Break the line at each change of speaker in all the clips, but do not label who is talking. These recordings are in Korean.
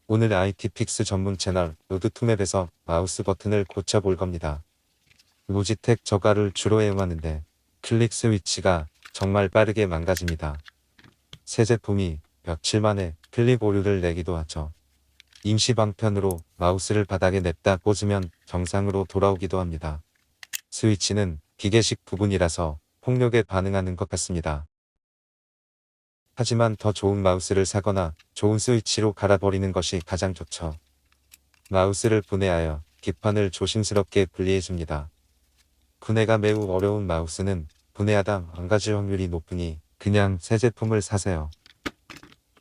오늘 IT픽스 전문 채널 로드투맵에서 마우스 버튼을 고쳐볼 겁니다. 로지텍 저가를 주로 애용하는데 클릭 스위치가 정말 빠르게 망가집니다. 새 제품이 며칠 만에 클릭 오류를 내기도 하죠. 임시 방편으로 마우스를 바닥에 냅다 꽂으면 정상으로 돌아오기도 합니다. 스위치는 기계식 부분이라서 폭력에 반응하는 것 같습니다. 하지만 더 좋은 마우스를 사거나 좋은 스위치로 갈아버리는 것이 가장 좋죠. 마우스를 분해하여 기판을 조심스럽게 분리해줍니다. 분해가 매우 어려운 마우스는 분해하다 망가질 확률이 높으니 그냥 새 제품을 사세요.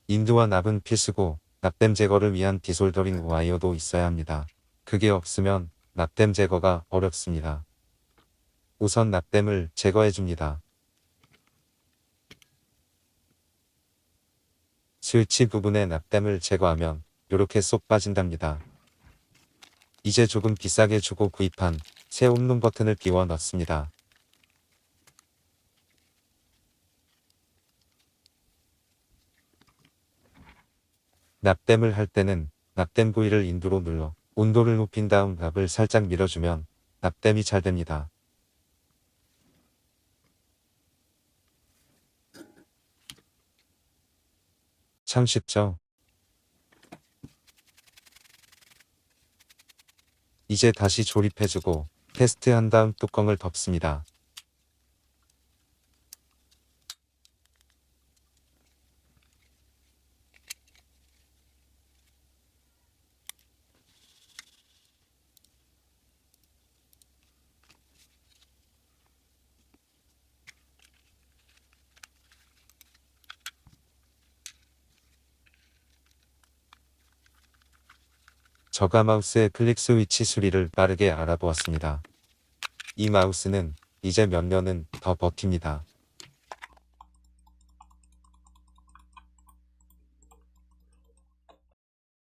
인두와 납은 필수고 납땜 제거를 위한 디솔더링 와이어도 있어야 합니다. 그게 없으면 납땜 제거가 어렵습니다. 우선 납땜을 제거해줍니다. 스위치 부분의 납땜을 제거하면 요렇게 쏙 빠진답니다. 이제 조금 비싸게 주고 구입한 새 홈런 버튼을 끼워 넣습니다. 납땜을 할 때는 납땜 부위를 인두로 눌러 온도를 높인 다음 납을 살짝 밀어주면 납땜이 잘 됩니다. 참 쉽죠? 이제 다시 조립해주고 테스트한 다음 뚜껑을 덮습니다. 저가 마우스의 클릭 스위치 수리를 빠르게 알아보았습니다. 이 마우스는 이제 몇 년은 더 버팁니다.